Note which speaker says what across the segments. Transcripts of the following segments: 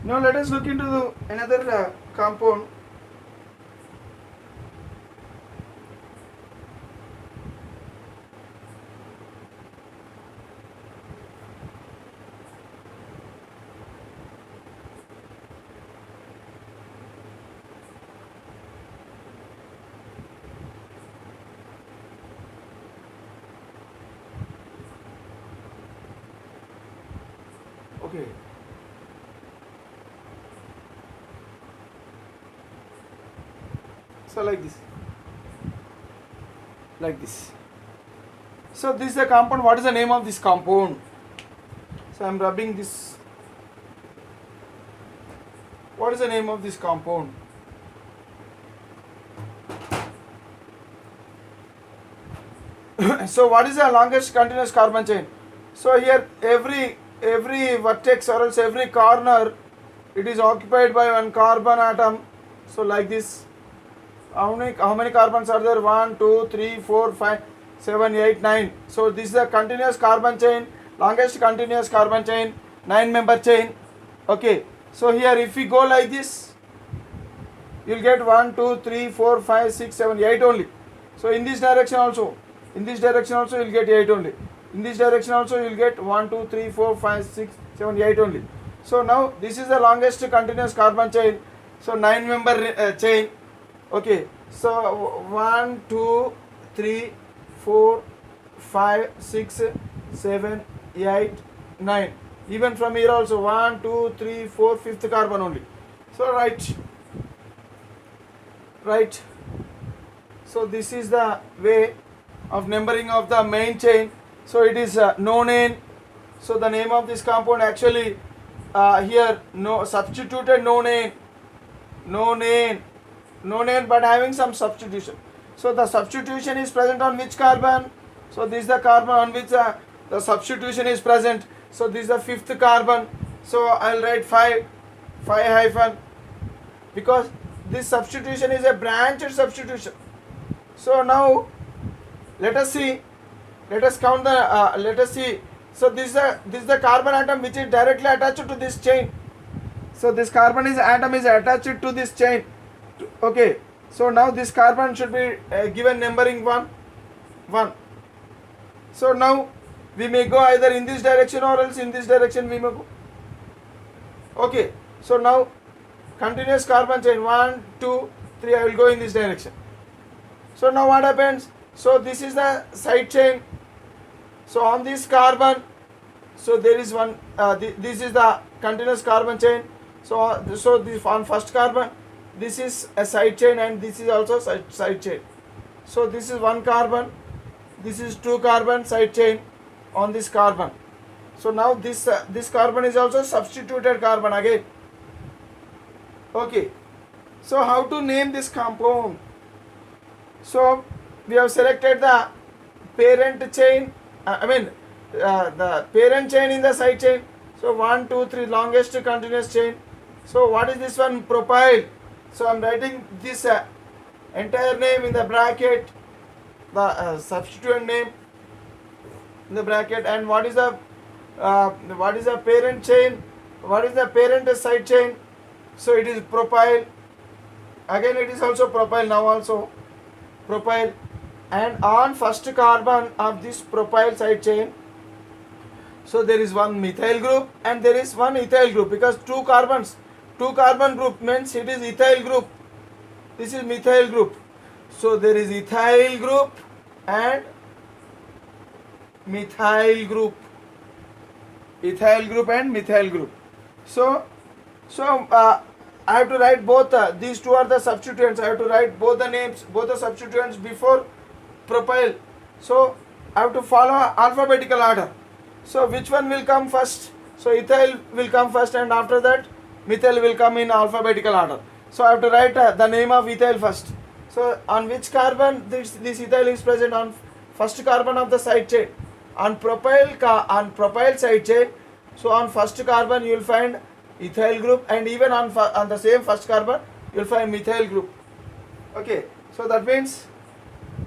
Speaker 1: Now let us look into another compound. Okay. So like this. Like this. So this is the compound. What is the name of this compound? So I am rubbing this. What is the name of this compound? So what is the longest continuous carbon chain? So here every vertex or else every corner, it is occupied by one carbon atom. So like this. How many carbons are there? 1, 2, 3, 4, 5, 7, 8, 9. So this is a continuous carbon chain, longest continuous carbon chain, 9-member chain. Okay. So here if we go like this, you will get 1, 2, 3, 4, 5, 6, 7, 8 only. So in this direction also you will get 8 only. In this direction also you will get 1, 2, 3, 4, 5, 6, 7, 8 only. So now this is the longest continuous carbon chain. So 9-member chain. Okay, so 1, 2, 3, 4, 5, 6, 7, 8, 9. Even from here also 1, 2, 3, 4, fifth carbon only. So right. So this is the way of numbering of the main chain. So it is nonane. So the name of this compound actually here substituted nonane, but having some substitution. So the substitution is present on which carbon? So this is the carbon on which the substitution is present. So this is the fifth carbon. So I will write 5 hyphen, because this substitution is a branched substitution. So now let us see. Let us count the. Let us see. So this is the carbon atom which is directly attached to this chain. So this atom is attached to this chain. Okay. So now this carbon should be given numbering 1. So now we may go either in this direction or else in this direction we may go. Okay. So now continuous carbon chain 1, 2, 3. I will go in this direction. So now what happens? So this is the side chain. So on this carbon, so there is one. This is the continuous carbon chain. So this on first carbon, this is a side chain and this is also side chain. So this is one carbon, this is 2 carbon side chain on this carbon. So now this carbon is also substituted carbon again. Okay. So how to name this compound? So we have selected the parent chain. The parent chain in the side chain. So 1, 2, 3, longest continuous chain. So what is this one? Propyl. So I am writing this entire name in the bracket, the substituent name in the bracket. And what is the parent chain? What is the parent side chain? So it is propyl. Again it is also propyl. Now also propyl. And on first carbon of this propyl side chain, so there is one methyl group and there is one ethyl group, because two carbon group means it is ethyl group. This is methyl group. So there is ethyl group and methyl group. So I have to write both. These two are the substituents. I have to write both the names, both the substituents before propyl. So I have to follow alphabetical order. So which one will come first? So ethyl will come first and after that methyl will come in alphabetical order. So I have to write the name of ethyl first. So on which carbon this ethyl is present? On first carbon of the side chain. On propyl side chain. So on first carbon you will find ethyl group, and even on the same first carbon you will find methyl group. Okay. So that means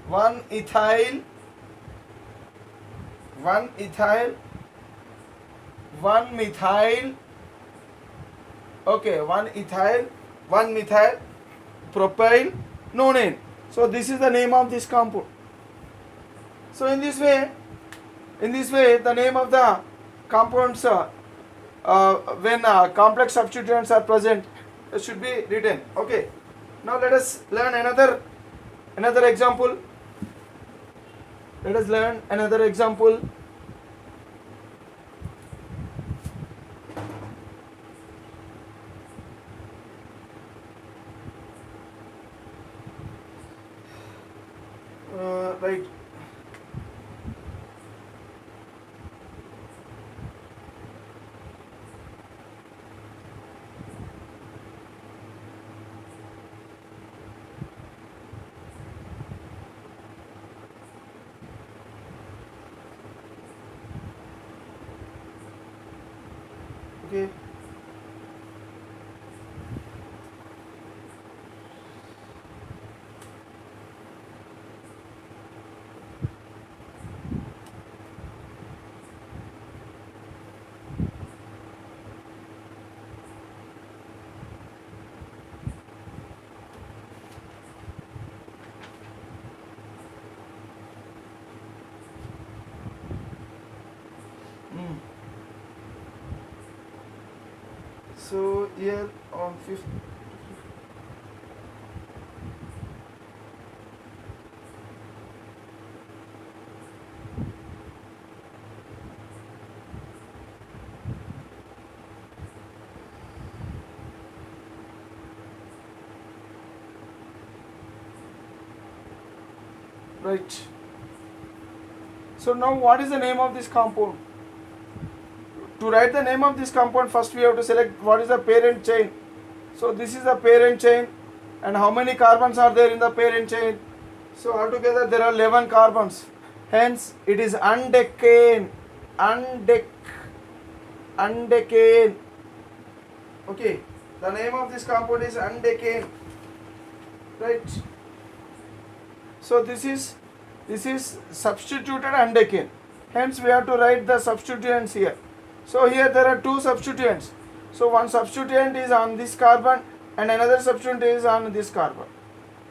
Speaker 1: one ethyl, one methyl, Okay, one ethyl, one methyl, propyl, nonane. So this is the name of this compound. So in this way, the name of the compounds when complex substituents are present should be written. Okay. Now let us learn another example. Let us learn another example. Right. Okay. So here on 5th. Right. So now what is the name of this compound? To write the name of this compound, first we have to select what is the parent chain. So this is the parent chain, and how many carbons are there in the parent chain? So altogether there are 11 carbons. Hence it is undecane. Undecane. Okay. The name of this compound is undecane. Right. So this is substituted undecane. Hence we have to write the substituents here. So here there are two substituents. So one substituent is on this carbon and another substituent is on this carbon.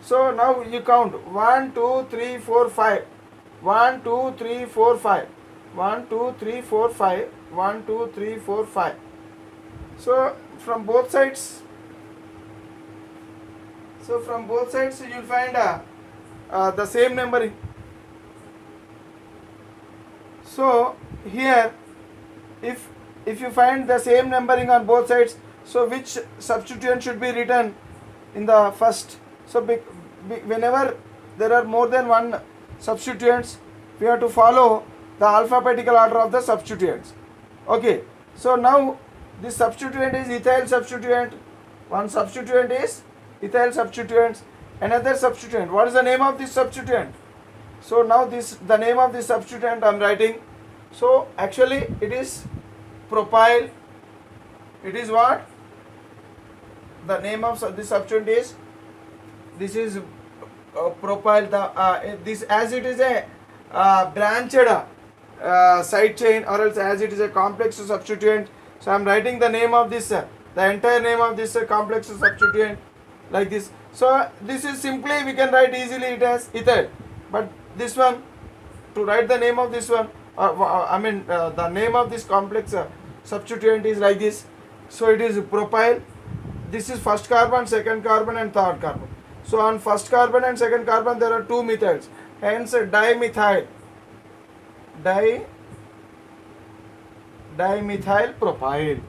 Speaker 1: So now you count 1, 2, 3, 4, 5. 1, 2, 3, 4, 5. 1, 2, 3, 4, 5. 1, 2, 3, 4, 5. So from both sides, you will find the same numbering. So here, if you find the same numbering on both sides, so which substituent should be written in the first? So whenever there are more than one substituents, we have to follow the alphabetical order of the substituents. Okay. So now this substituent is ethyl substituent. One substituent is ethyl substituents. Another substituent. What is the name of this substituent? So now the name of this substituent I am writing. So actually it is propyl. It is what? The name of this substituent is, this is propyl. This, as it is a branched side chain, or else as it is a complex substituent. So I am writing the name of this, the entire name of this complex substituent like this. So this is simply, we can write easily it as ethyl. But this one, to write the name of this one, the name of this complex substituent is like this. So it is propyl. This is first carbon, second carbon and third carbon. So on first carbon and second carbon there are two methyls. Hence dimethyl. Dimethyl propyl.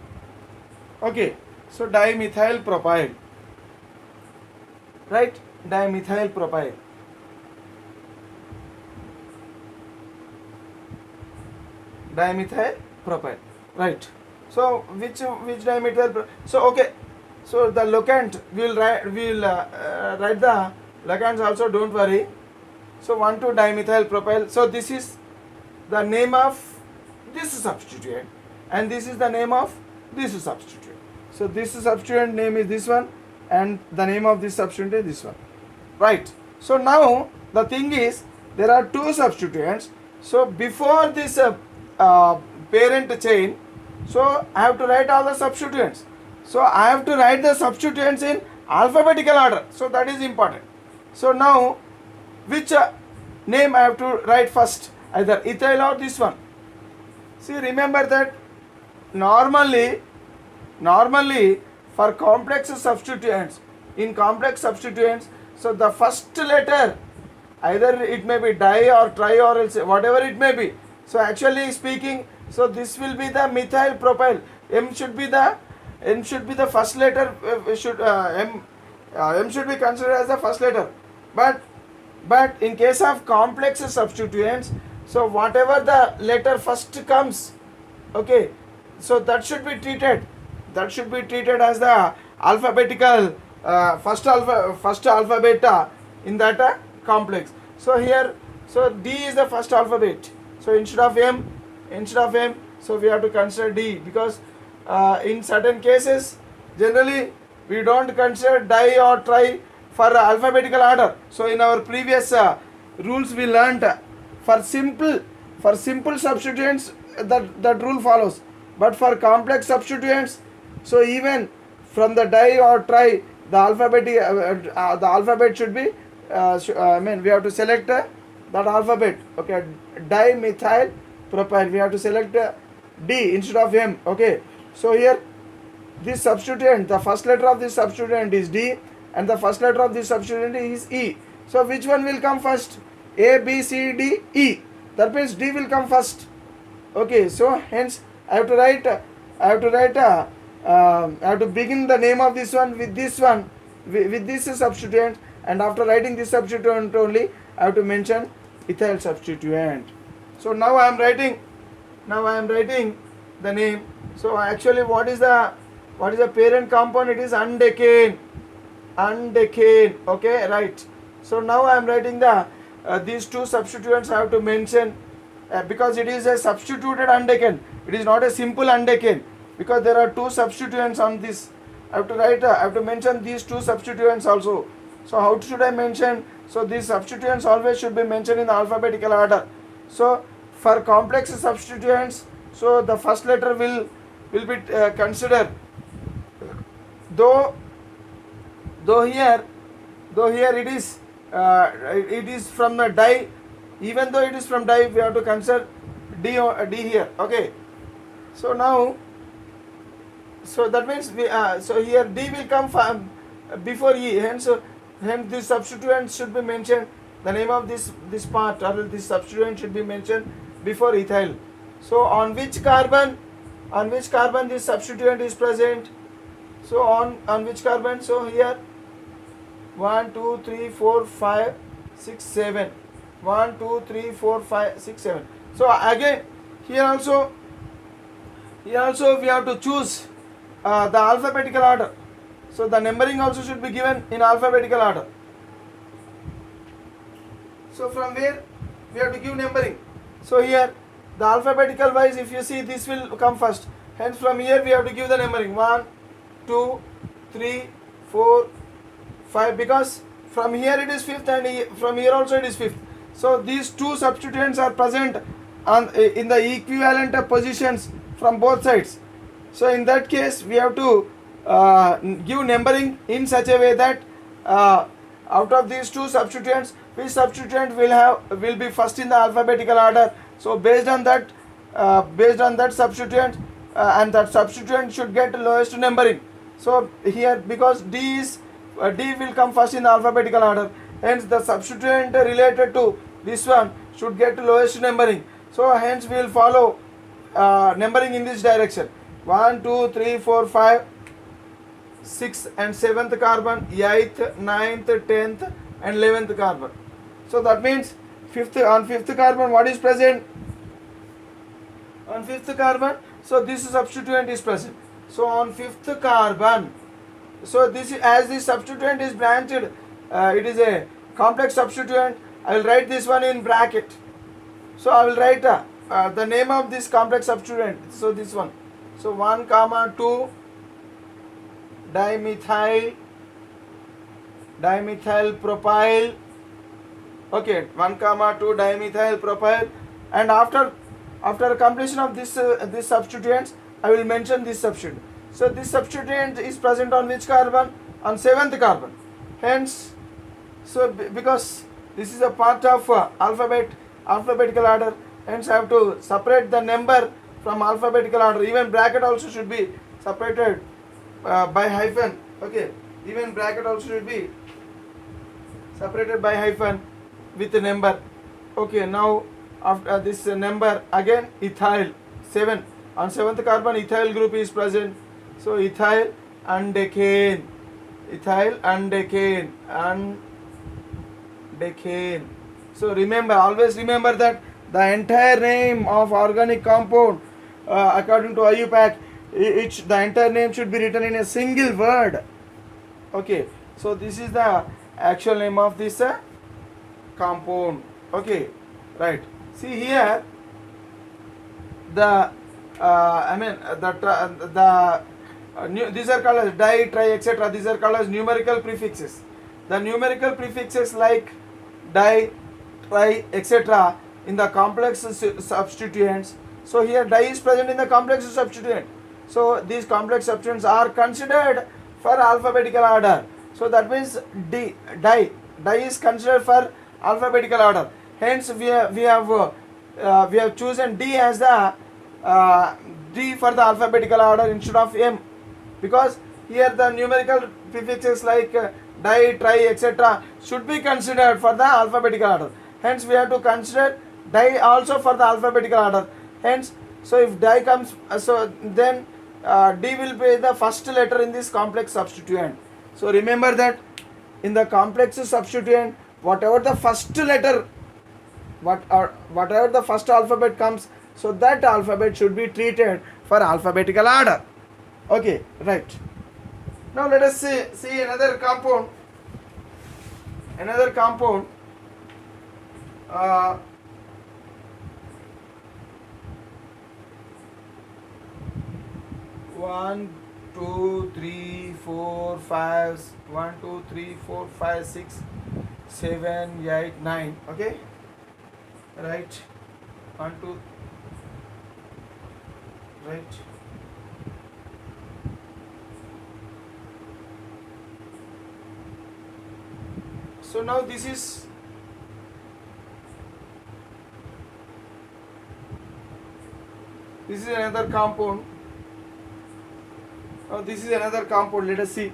Speaker 1: Okay. So dimethyl propyl. Right? Dimethyl propyl. Dimethyl propyl. Right. So which dimethyl? So okay. So the locant we'll write the locants also. Don't worry. So 1,2 dimethyl propyl. So this is the name of this substituent, and this is the name of this substituent. So this substituent name is this one, and the name of this substituent is this one. Right. So now the thing is, there are two substituents. So before this parent chain, so I have to write all the substituents. So I have to write the substituents in alphabetical order. So that is important. So now which name I have to write first, either ethyl or this one. See, remember that normally for complex substituents, in complex substituents, so the first letter, either it may be di or tri or else whatever it may be. So actually speaking, so this will be the methyl propyl. M should be the first letter. M should be considered as the first letter. But in case of complex substituents, so whatever the letter first comes, okay, so that should be treated as the alphabetical first alphabet in that complex. So here, so D is the first alphabet. So instead of M, so we have to consider D, because in certain cases generally we don't consider di or tri for alphabetical order. So in our previous rules we learnt for simple substituents that rule follows, but for complex substituents, so even from the di or tri, the alphabet should be we have to select that alphabet. Okay, dimethyl propyl, we have to select D instead of M. Okay, so here this substituent, the first letter of this substituent is D and the first letter of this substituent is E. So which one will come first? A, B, C, D, E. That means D will come first. Okay, so hence I have to begin the name of this one with this substituent, and after writing this substituent only I have to mention ethyl substituent. So now I am writing the name. So actually what is the parent compound? It is undecane. Okay, right. So now I am writing the these two substituents I have to mention, because it is a substituted undecane. It is not a simple undecane, because there are two substituents on this. I have to mention these two substituents also. So how should I mention? So these substituents always should be mentioned in alphabetical order. So for complex substituents, so the first letter will be considered. Though here it is from the di. Even though it is from di, we have to consider D here. Okay. So now, so that means so here D will come before E. Hence this substituent should be mentioned. The name of this part or this substituent should be mentioned before ethyl. So on which carbon this substituent is present? So on which carbon? So here 1, 2, 3, 4, 5, 6, 7. 1, 2, 3, 4, 5, 6, 7. So again here also we have to choose the alphabetical order. So the numbering also should be given in alphabetical order. So from where we have to give numbering? So here the alphabetical wise, if you see, this will come first. Hence from here we have to give the numbering 1, 2, 3, 4, 5, because from here it is fifth and from here also it is fifth. So these two substituents are present in the equivalent positions from both sides. So in that case we have to give numbering in such a way that out of these two substituents, which substituent will be first in the alphabetical order. So based on that substituent, and that substituent should get lowest numbering. So here, because D will come first in the alphabetical order, hence the substituent related to this one should get lowest numbering. So hence we will follow numbering in this direction. 1, 2, 3, 4, 5, 6 and 7th carbon, 8th, 9th, 10th and 11th carbon. So that means on 5th carbon what is present? On 5th carbon, so this substituent is present. So on 5th carbon, so this as this substituent is branched, it is a complex substituent. I will write this one in bracket. So I will write the name of this complex substituent. So this one. So 1, 2 dimethyl propyl. Okay, 1, 2 dimethyl propyl, and after completion of this substituents, I will mention this substituent. So this substituent is present on which carbon? On 7th carbon. Hence, so because this is a part of alphabetical order, hence I have to separate the number from alphabetical order. Even bracket also should be separated by hyphen. Okay, even bracket also should be separated by hyphen with the number. Okay, now after this number again, ethyl 7. On 7th carbon ethyl group is present. So ethyl and decane. So remember, always remember that the entire name of organic compound according to IUPAC, the entire name should be written in a single word. Okay, so this is the actual name of this compound. Okay, right. See here, these are called as di, tri, etc. These are called as numerical prefixes. The numerical prefixes like di, tri, etc. in the complex substituents. So here di is present in the complex substituent. So these complex substituents are considered for alphabetical order. So that means di is considered for alphabetical order. Hence we have chosen D as the D for the alphabetical order instead of M, because here the numerical prefixes like di, tri, etc. should be considered for the alphabetical order. Hence we have to consider di also for the alphabetical order. Hence, so if di comes, so then D will be the first letter in this complex substituent. So remember that in the complex substituent, whatever the first letter, whatever the first alphabet comes, so that alphabet should be treated for alphabetical order. Okay, right. Now let us see another compound. One, two, three, four, five. 1, 2, 3, 4, 5, 6, 7, 8, 9. Okay, right. 1, 2, right. So now this is another compound. Now this is another compound. Let us see.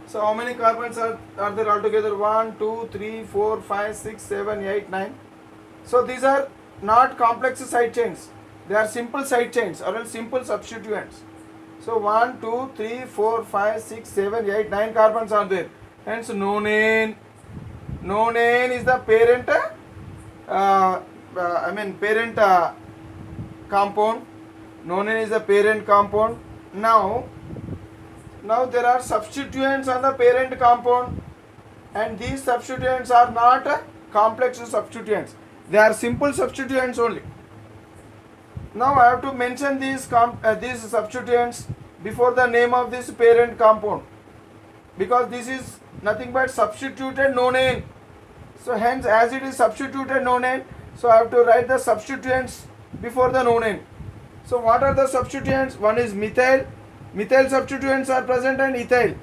Speaker 1: So how many carbons are there altogether? 1, 2, 3, 4, 5, 6, 7, 8, 9. So these are not complex side chains. They are simple side chains or else simple substituents. So 1, 2, 3, 4, 5, 6, 7, 8, 9 carbons are there. Hence nonane. Nonane is the parent compound. Nonane is the parent compound. Now there are substituents on the parent compound, and these substituents are not complex substituents. They are simple substituents only. Now I have to mention these substituents before the name of this parent compound, because this is nothing but substituted nonane. So hence, as it is substituted nonane, so I have to write the substituents before the nonane. So what are the substituents? One is methyl. Methyl substituents are present, and ethyl.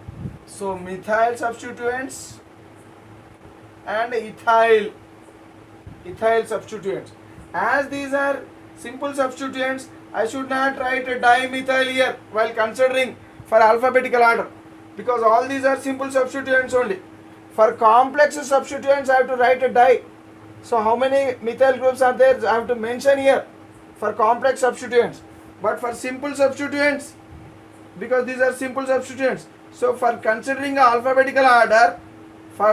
Speaker 1: So methyl substituents and ethyl substituents. As these are simple substituents, I should not write a dimethyl here while considering for alphabetical order, because all these are simple substituents only. For complex substituents, I have to write a di. So how many methyl groups are there? I have to mention here for complex substituents. But for simple substituents, because these are simple substituents, so for considering alphabetical order, so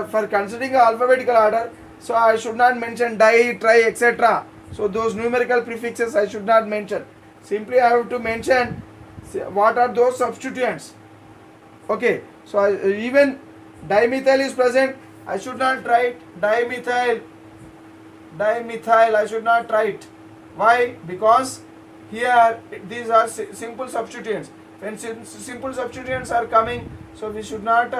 Speaker 1: I should not mention di, tri, etc. So those numerical prefixes I should not mention. Simply I have to mention what are those substituents. Okay, so even dimethyl is present, I should not write dimethyl. I should not write. Why? Because here these are simple substituents. When simple substituents are coming, so we should not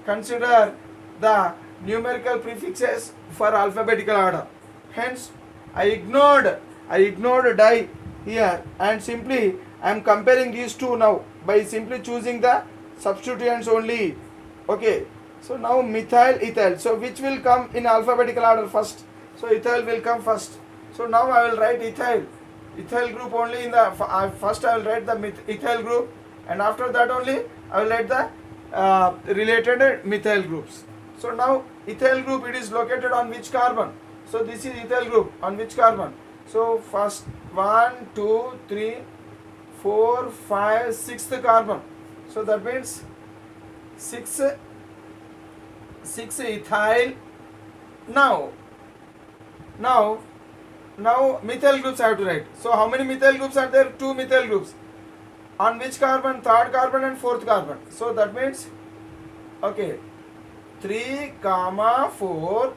Speaker 1: consider the numerical prefixes for alphabetical order. Hence I ignored di here, and simply I am comparing these two now by simply choosing the substituents only. Okay, so now methyl, ethyl. So which will come in alphabetical order first? So ethyl will come first. So now I will write ethyl group only in the first. I will write the ethyl group, and after that only I will write the related methyl groups. So now ethyl group, it is located on which carbon? So this is ethyl group on which carbon? So first 1, 2, 3, 4, 5, 6th carbon. So that means 6 ethyl. Now methyl groups I have to write. So how many methyl groups are there? 2 methyl groups. On which carbon? 3rd carbon and 4th carbon. So that means, okay, 3, 4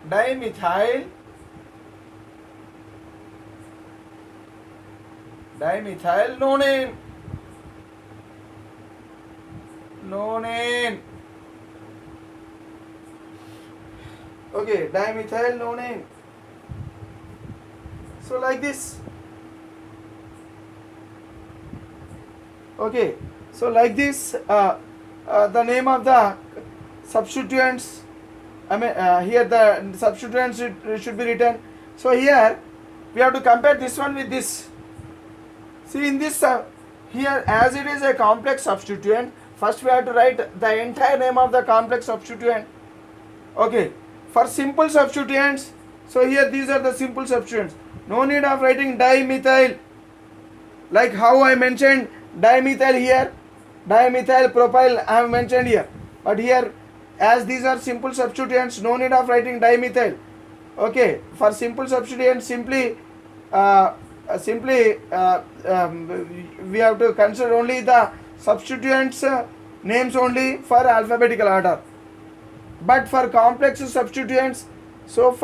Speaker 1: dimethyl nonane. Okay, dimethyl nonane. So like this. Okay, so like this, the name of the substituents, here the substituents should be written. So here we have to compare this one with this. See, in this here, as it is a complex substituent, first we have to write the entire name of the complex substituent. Okay, for simple substituents, so here these are the simple substituents. No need of writing dimethyl, like how I mentioned dimethyl here, dimethyl propyl I have mentioned here. But here, as these are simple substituents, no need of writing dimethyl. Okay, for simple substituents, simply we have to consider only the substituents names only for alphabetical order. But for complex substituents, first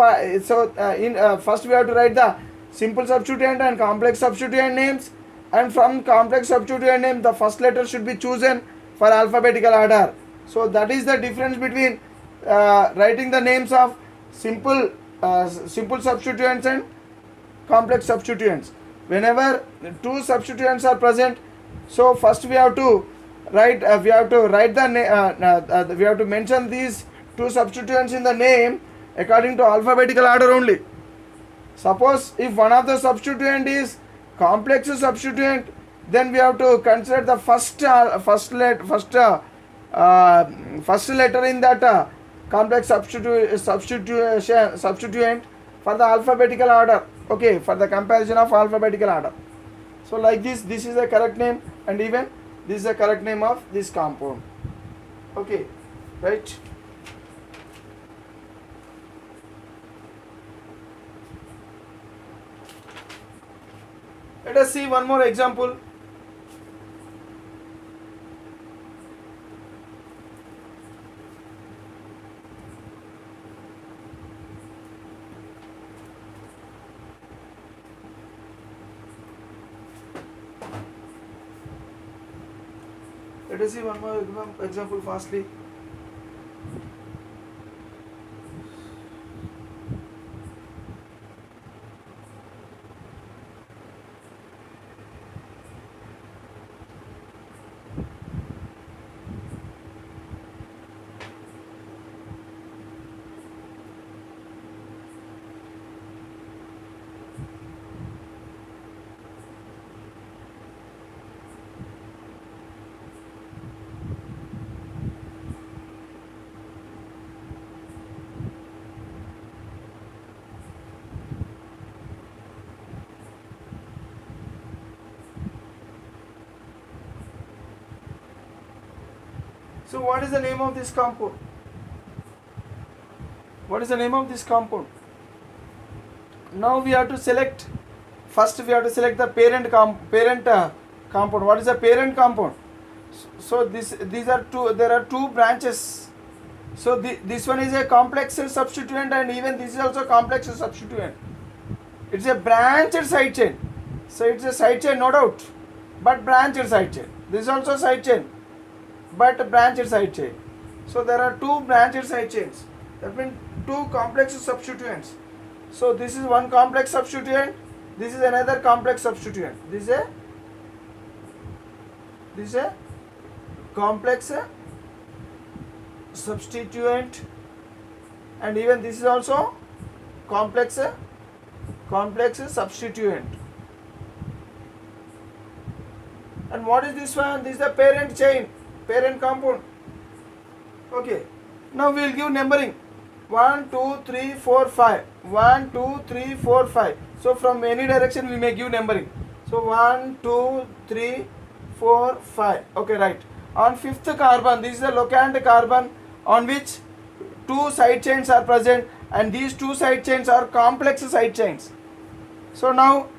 Speaker 1: we have to write the simple substituent and complex substituent names, and from complex substituent name the first letter should be chosen for alphabetical order. So that is the difference between writing the names of simple substituents and complex substituents. Whenever two substituents are present, so first we have to write we have to mention these two substituents in the name according to alphabetical order only. Suppose if one of the substituent is complex substituent, then we have to consider the first letter in that complex substituent for the alphabetical order. Okay, for the comparison of alphabetical order. So like this is the correct name, and even this is the correct name of this compound. Okay, right? Let us see one more example. Let us see one more example fastly. So what is the name of this compound? What is the name of this compound? Now we have to select. First we have to select the parent compound. What is the parent compound? So these are two. There are two branches. So this one is a complex substituent, and even this is also complex substituent. It's a branched side chain. So it's a side chain, no doubt, but branched side chain. This is also side chain, but branched side chain. So there are two branched side chains. That means two complex substituents. So this is one complex substituent. This is another complex substituent. This is a complex substituent, and even this is also complex substituent. And what is this one? This is the parent chain, parent compound. Okay, now we will give numbering 1 2 3 4 5, 1 2 3 4 5. So from any direction we may give numbering. So 1 2 3 4 5. Okay, right. On fifth carbon, this is the locant carbon on which two side chains are present, and these two side chains are complex side chains. So now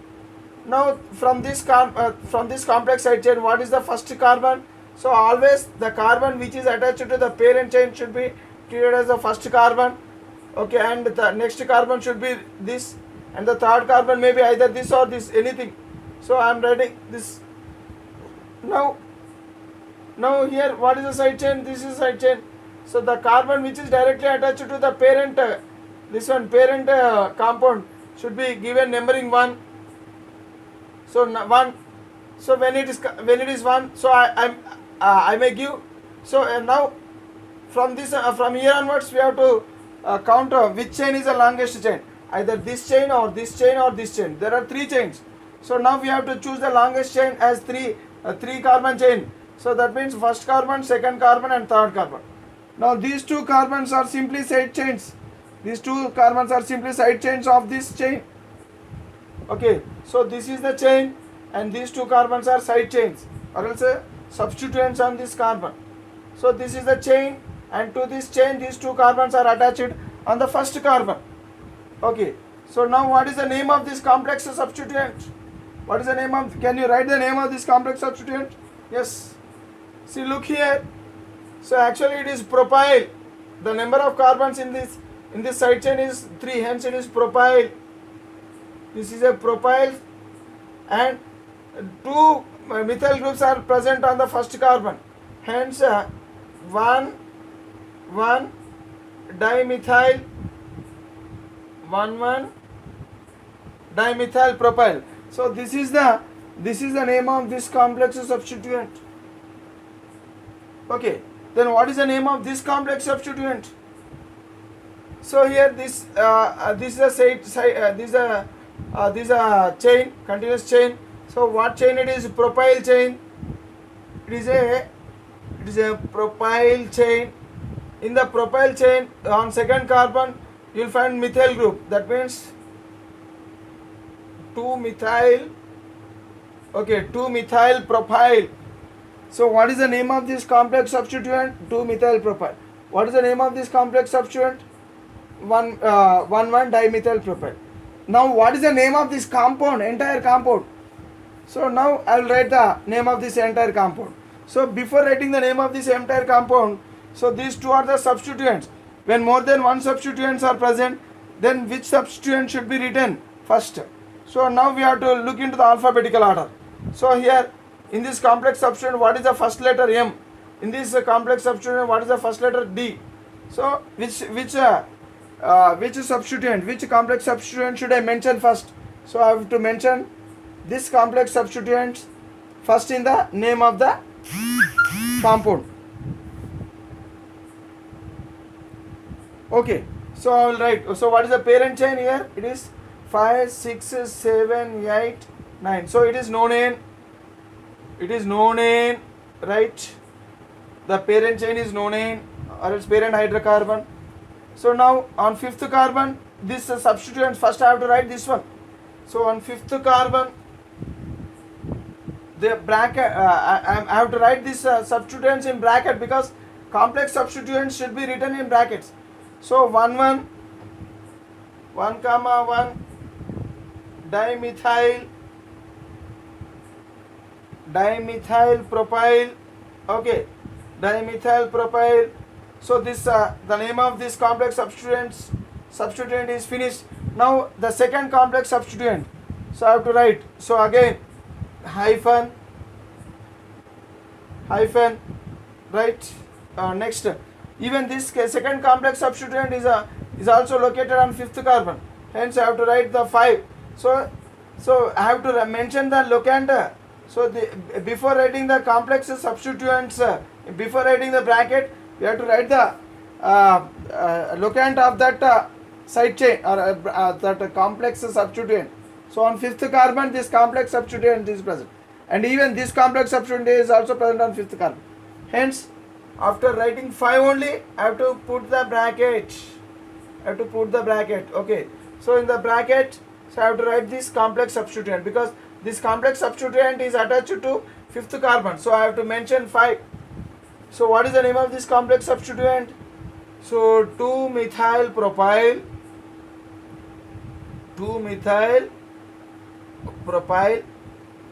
Speaker 1: from this complex side chain, what is the first carbon? So always the carbon which is attached to the parent chain should be treated as the first carbon. Okay, and the next carbon should be this, and the third carbon may be either this or this, anything. So I am writing this. Now here, what is the side chain? This is side chain. So the carbon which is directly attached to the parent, parent compound should be given numbering 1. So 1. So when it is 1, so I may give. So now from here onwards we have to count which chain is the longest chain. Either this chain or this chain or this chain. There are 3 chains. So now we have to choose the longest chain as 3 carbon chain. So that means first carbon, second carbon, and third carbon. Now these 2 carbons are simply side chains. These 2 carbons are simply side chains of this chain. Okay, so this is the chain, and these 2 carbons are side chains, or else substituents on this carbon. So this is the chain, and to this chain these 2 carbons are attached on the first carbon. Okay, so now what is the name of this complex substituent? What is the name of? Can you write the name of this complex substituent? Yes. See, look here. So actually it is propyl. The number of carbons in this side chain is 3. Hence it is propyl. This is a propyl, and 2 methyl groups are present on the first carbon. Hence 1 dimethyl 1 dimethyl propyl. So this is the name of this complex substituent. Okay, then what is the name of this complex substituent? So here this is a chain, continuous chain. So what chain it is? Propyl chain. It is a propyl chain. In the propyl chain, on second carbon you will find methyl group. That means 2-methyl. Okay, 2-methyl propyl. So what is the name of this complex substituent? 2-methyl propyl. What is the name of this complex substituent? 1,1-dimethyl propyl. Now what is the name of this compound, entire compound? So now I will write the name of this entire compound. So before writing the name of this entire compound, so these 2 are the substituents. When more than 1 substituents are present, then which substituent should be written first? So now we have to look into the alphabetical order. So here in this complex substituent, what is the first letter? M. In this complex substituent, what is the first letter? D. So which substituent, which complex substituent should I mention first? So I have to mention this complex substituent first in the name of the compound. Okay, so I will write. So what is the parent chain here? It is 5, 6, 7, 8, 9. So it is known in, right? The parent chain is known in, or its parent hydrocarbon. So now on fifth carbon, this substituent, first I have to write this one. So on fifth carbon, the bracket, I have to write this substituents in bracket, because complex substituents should be written in brackets. So 1 dimethyl propyl. Okay, dimethyl propyl. So this the name of this complex substituent is finished. Now the second complex substituent, so I have to write. So again hyphen, right? Next, even this second complex substituent is also located on fifth carbon. Hence I have to write the 5. So So I have to mention the locant. So before writing the complex substituents, before writing the bracket, we have to write the locant of that side chain or that complex substituent. So on fifth carbon, this complex substituent is present, and even this complex substituent is also present on fifth carbon. Hence, after writing 5 only, I have to put the bracket. Okay. So in the bracket, so I have to write this complex substituent, because this complex substituent is attached to fifth carbon. So I have to mention 5. So what is the name of this complex substituent? So 2-methyl propyl. 2-methyl propyl.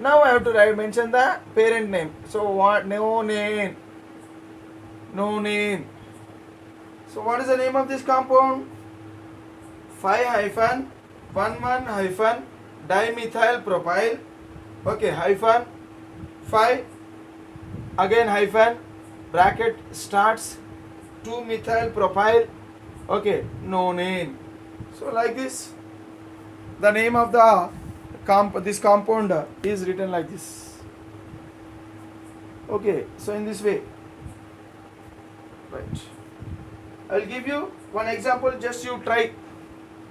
Speaker 1: Now I have to mention the parent name. So what? Nonane. So what is the name of this compound? 5-11-dimethyl propyl. Okay, hyphen 5, again hyphen, bracket starts 2-methyl propyl. Okay, nonane. So like this, the name of the this compound is written like this. Okay, so in this way, right. I will give you one example. Just you try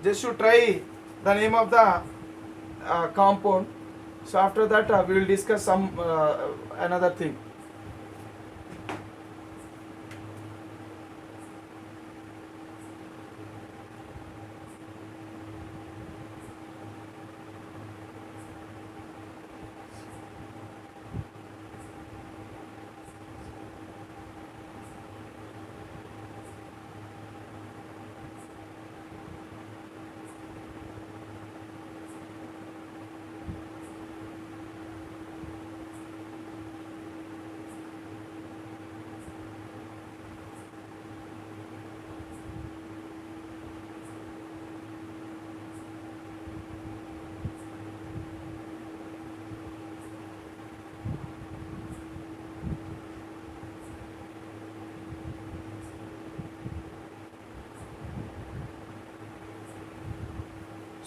Speaker 1: the name of the compound. So after that we will discuss some another thing.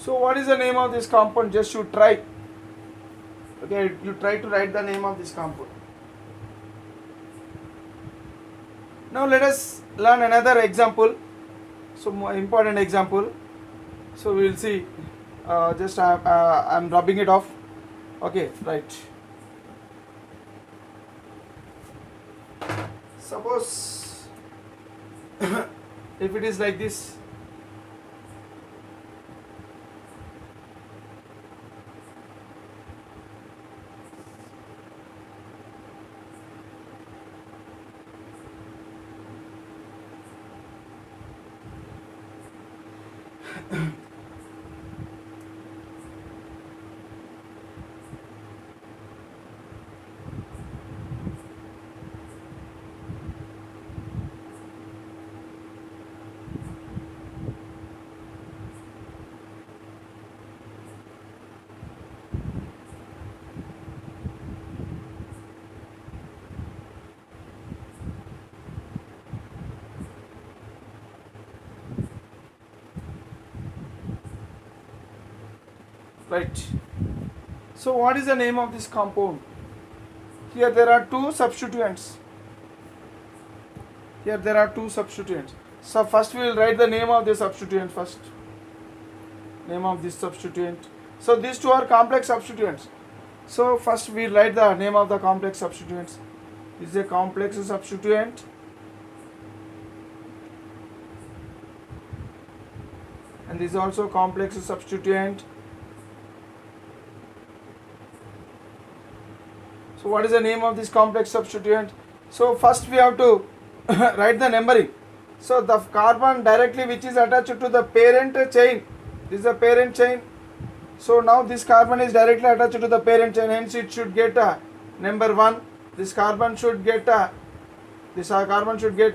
Speaker 1: So what is the name of this compound? Just you try. Okay, you try to write the name of this compound. Now let us learn another example. So more important example. So we will see. Just I'm rubbing it off. Okay, right. Suppose if it is like this. Right. So what is the name of this compound? Here there are two substituents. So first we will write the name of the substituent first. Name of this substituent. So these two are complex substituents. So first we write the name of the complex substituents. This is a complex substituent. And this is also complex substituent. So what is the name of this complex substituent? So first we have to write the numbering. So the carbon directly which is attached to the parent chain. This is the parent chain. So now this carbon is directly attached to the parent chain. Hence it should get number 1. This carbon should get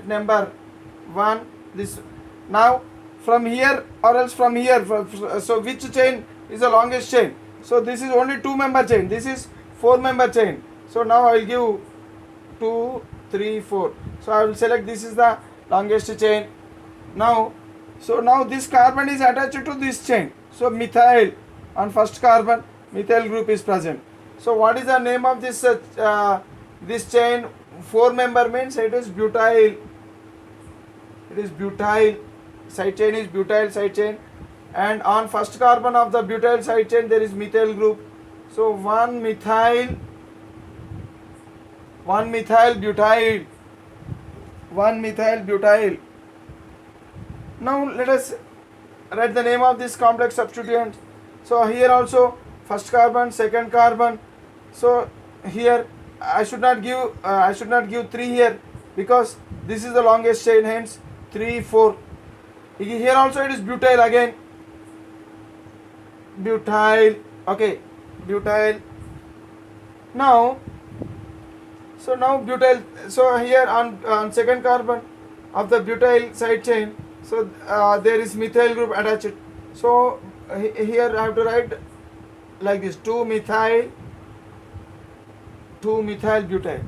Speaker 1: number 1. This now from here or else from here. So which chain is the longest chain? So this is only 2-member chain. This is 4-member chain. So now I will give 2, 3, 4. So I will select this is the longest chain. Now this carbon is attached to this chain. So methyl on first carbon. methyl group is present. So what is the name of this chain? 4-member means it is butyl. It is butyl. Side chain is butyl side chain, and on first carbon of the butyl side chain there is methyl group. So 1 methyl butyl, 1 methyl butyl. Now let us write the name of this complex substituent. So here also first carbon, second carbon. So here I should not give 3 here, because this is the longest chain, hence 3, 4. Here also it is butyl again. Butyl. Okay, butyl. Now butyl. So here on second carbon of the butyl side chain, so there is methyl group attached. So here I have to write like this: 2 methyl butyl.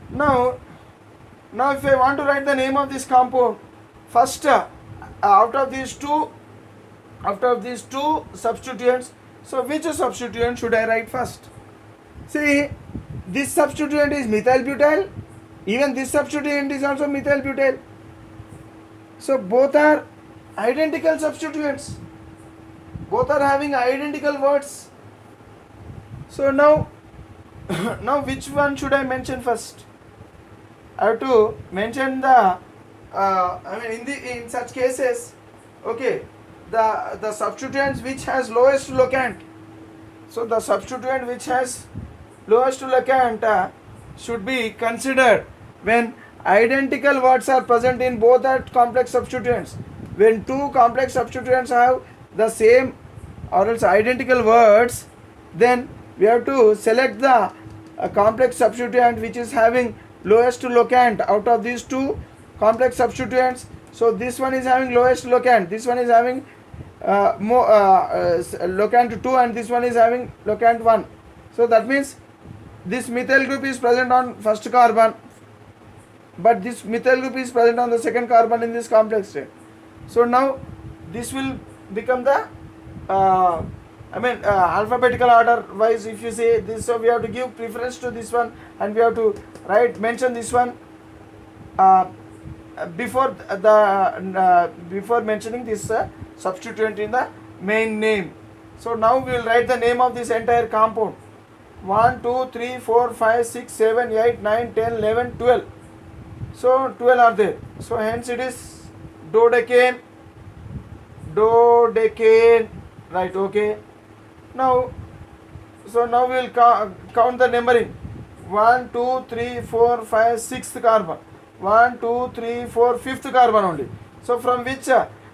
Speaker 1: Now if I want to write the name of this compound, first out of these two substituents, so which substituent should I write first? See, this substituent is methyl butyl, even this substituent is also methyl butyl. So both are identical substituents, both are having identical words. So now which one should I mention first? I have to mention the in such cases, okay, the substituents which has lowest locant. So the substituent which has lowest locant should be considered when identical words are present in both the complex substituents. When two complex substituents have the same or else identical words, then we have to select the complex substituent which is having lowest locant out of these two complex substituents. So this one is having lowest locant, this one is having locant 2, and this one is having locant 1. So that means this methyl group is present on first carbon, but this methyl group is present on the second carbon in this complex chain. So now this will become the alphabetical order wise. If you say this, so we have to give preference to this one, and we have to mention this one before mentioning this substituent in the main name. So now we will write the name of this entire compound. 1, 2, 3, 4, 5, 6, 7, 8, 9, 10, 11, 12. So 12 are there. So hence it is dodecane. Right, okay. Now we will count the numbering. 1, 2, 3, 4, 5, 6th carbon. 1, 2, 3, 4, 5th carbon only. So from which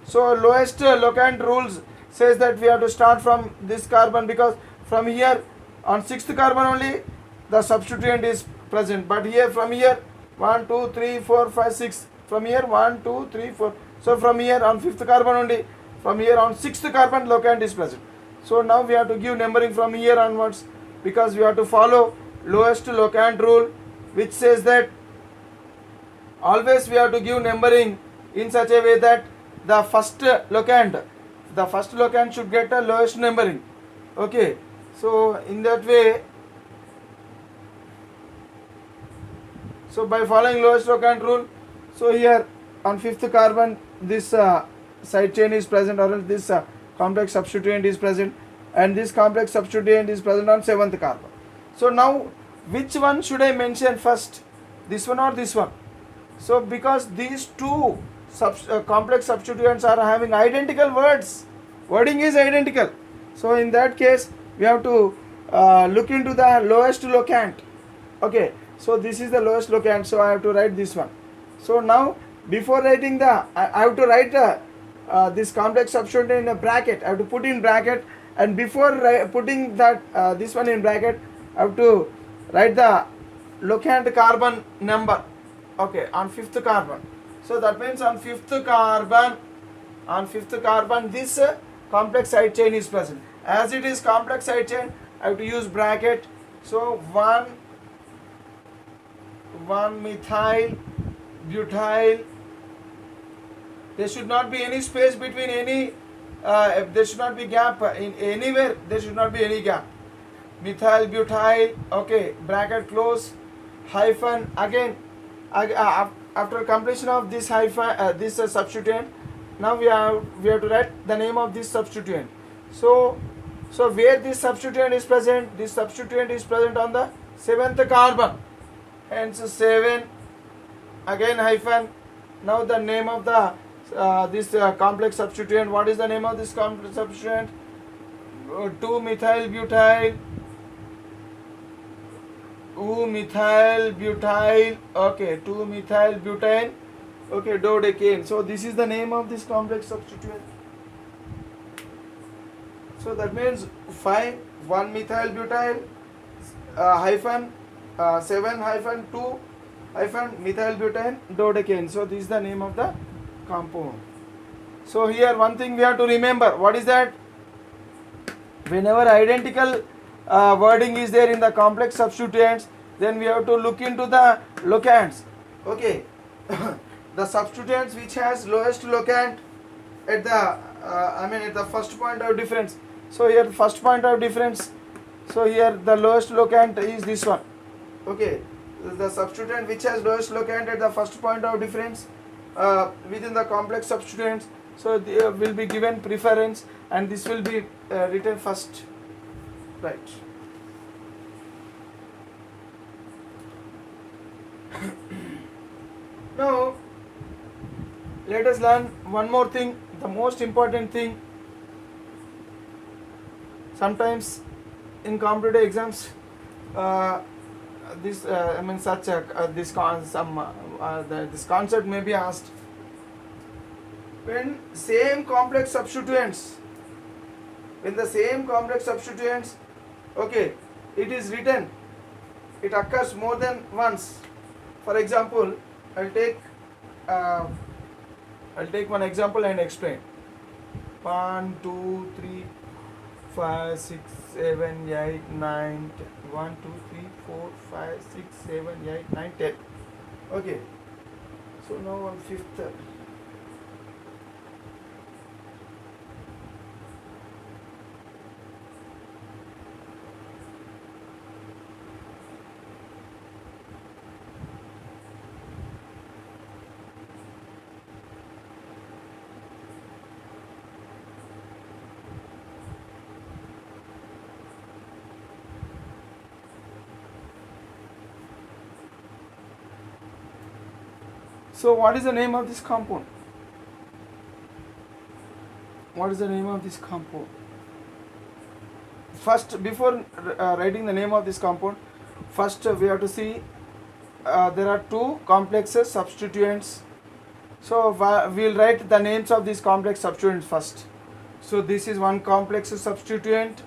Speaker 1: so lowest locant rules says that we have to start from this carbon, because from here on 6th carbon only the substituent is present, but here from here 1, 2, 3, 4, 5, 6, from here 1, 2, 3, 4. So from here on 5th carbon only, from here on 6th carbon locant is present. So now we have to give numbering from here onwards, because we have to follow lowest locant rule, which says that always we have to give numbering in such a way that the first locant should get the lowest numbering. Okay, so in that way, so by following lowest locant rule, so here on 5th carbon this side chain is present, or else this complex substituent is present, and this complex substituent is present on 7th carbon. So now which one should I mention first, this one or this one? So because these two complex substituents are having identical words, wording is identical, so in that case we have to look into the lowest locant. Okay, so this is the lowest locant, so I have to write this one. So now before writing I have to write this complex substituent in a bracket. I have to put in bracket, and before putting that this one in bracket, I have to write the locant carbon number. Okay, on 5th carbon. So that means on 5th carbon this complex side chain is present. As it is complex side chain, I have to use bracket. So 1 methyl butyl. There should not be any space between any if there should not be gap in anywhere, there should not be any gap. Methyl butyl, okay, bracket close, hyphen again. After completion of this hyphen, this substituent, now we have to write the name of this substituent. So where this substituent is present, this substituent is present on the 7th carbon, hence 7, again hyphen. Now the name of the this complex substituent. What is the name of this complex substituent? 2-methyl butyl, 2-methyl butyl, okay, 2-methyl butane, okay, dodecane. So this is the name of this complex substituent. So that means 1-methyl butyl hyphen 7 hyphen 2 hyphen methyl butane dodecane. So this is the name of the compound. So here one thing we have to remember, what is that? Whenever identical wording is there in the complex substituents, then we have to look into the locants. Okay, the substituents which has lowest locant at the at the first point of difference. So here the first point of difference. So here the lowest locant is this one. Okay, the substituent which has lowest locant at the first point of difference within the complex substituents. So they will be given preference, and this will be written first, right? Now let us learn one more thing, the most important thing. Sometimes in competitive exams, this this concept may be asked. When the same complex substituents, okay, it is written, it occurs more than once. For example, I'll take one example and explain. 1, 2, 3, 5, 6, 7, 8, 9, 10. 1, 2, 3, 4, 5, 6, 7, 8, 9, 10. Okay. So now on 5th. So what is the name of this compound? What is the name of this compound? First, before writing the name of this compound, first we have to see there are two complexes substituents. So we will write the names of these complex substituents first. So this is one complex substituent.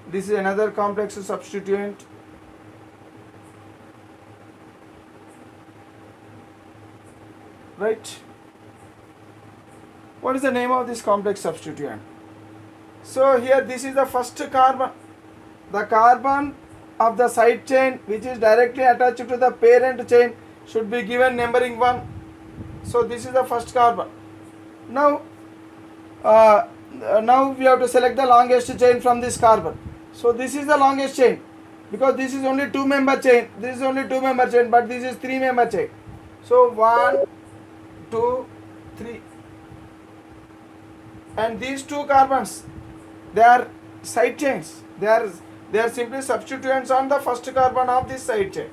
Speaker 1: This is another complex substituent. Right? What is the name of this complex substituent? So here this is the first carbon. The carbon of the side chain which is directly attached to the parent chain should be given numbering 1. So this is the first carbon. Now we have to select the longest chain from this carbon. So this is the longest chain, because this is only 2-member chain. This is only 2-member chain, but this is 3-member chain. So 1, 2, 3, and these two carbons, they are side chains. They are simply substituents on the first carbon of this side chain.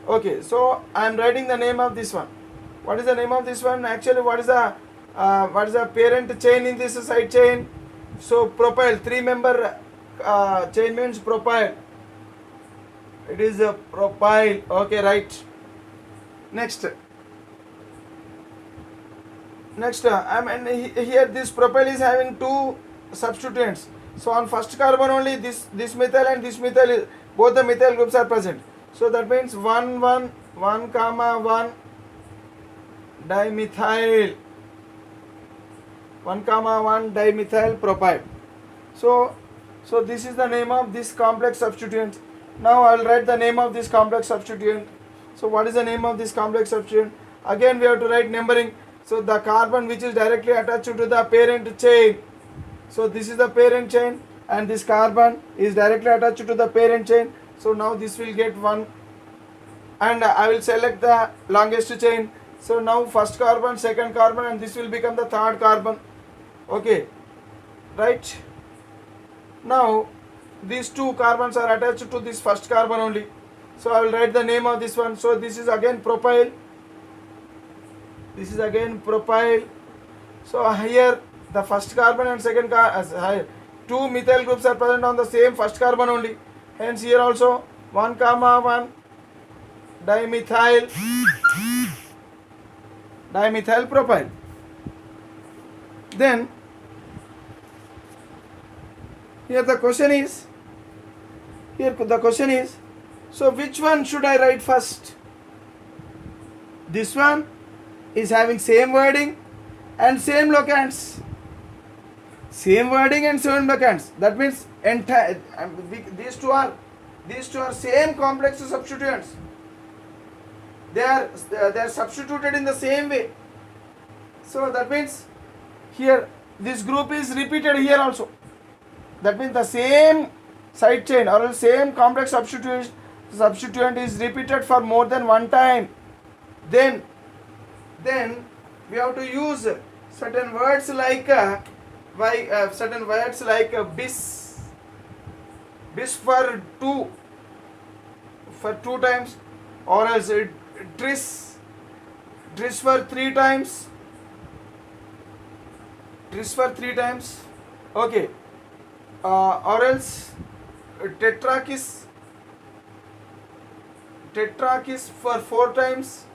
Speaker 1: Okay, so I am writing the name of this one. What is the name of this one? Actually, what is the parent chain in this side chain? So propyl, 3-member chain means propyl. It is a propyl. Okay, right. Next, here this propyl is having two substituents. So on first carbon only this methyl and this methyl, both the methyl groups are present. So that means 1 comma 1 dimethyl, 1 comma 1 dimethyl propyl. So this is the name of this complex substituent. Now I will write the name of this complex substituent. So what is the name of this complex substituent? again we have to write numbering. So the carbon which is directly attached to the parent chain, so this is the parent chain and this carbon is directly attached to the parent chain. So now this will get 1 and I will select the longest chain. So now first carbon, second carbon, and this will become the third carbon. Okay, right? Now these two carbons are attached to this first carbon only. So I will write the name of this one. So this is again propyl. This is again propyl. So here the first carbon and second carbon, two methyl groups are present on the same first carbon only. Hence here also 1, 1 dimethyl propyl. Then here the question is, so which one should I write first? This one is having same wording and same locands. Same wording and same locands. That means entire these two are same complex substituents. They are substituted in the same way. So that means here this group is repeated here also. That means the same side chain or same complex substituent is repeated for more than one time. Then we have to use certain words like bis for two times, or else tris for three times. Okay, or else tetrakis for 4 times.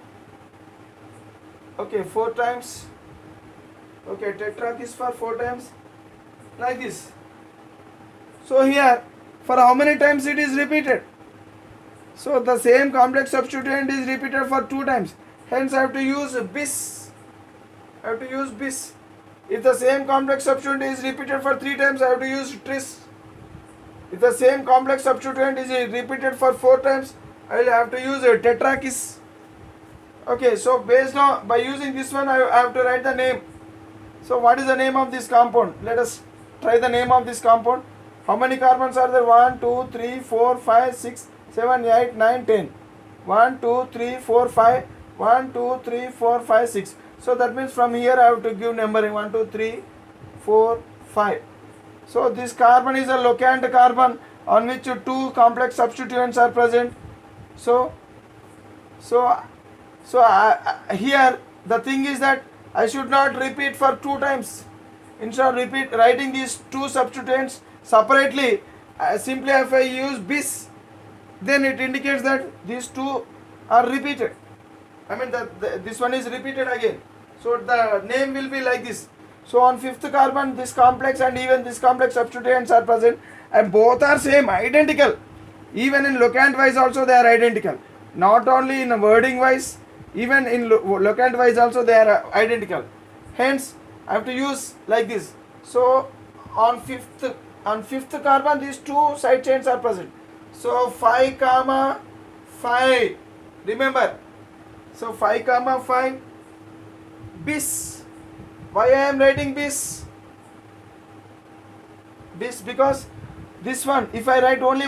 Speaker 1: Okay, 4 times. Okay, tetrakis for 4 times, like this. So here for how many times it is repeated? So the same complex substituent is repeated for 2 times. Hence I have to use bis. If the same complex substituent is repeated for 3 times, I have to use tris. If the same complex substituent is repeated for 4 times, I will have to use tetrakis. Okay, so by using this one, I have to write the name. So what is the name of this compound? Let us try the name of this compound. How many carbons are there? 1, 2, 3, 4, 5, 6, 7, 8, 9, 10. 1, 2, 3, 4, 5. 1, 2, 3, 4, 5, 6. So that means from here I have to give numbering 1, 2, 3, 4, 5. So this carbon is a locant carbon on which 2 complex substituents are present. So here the thing is that I should not repeat for 2 times. Instead of writing these 2 substituents separately, simply if I use bis, then it indicates that these 2 are repeated. I mean this one is repeated again. So the name will be like this. So on 5th carbon, this complex and even this complex substituents are present, and both are same, identical. Even in locant wise also they are identical. Not only in wording wise, even in locant wise also they are identical. Hence I have to use like this. So on 5th carbon, these 2 side chains are present. So 5, 5. Remember. So 5, 5. Bis. Why I am writing bis? Bis because this one, if I write only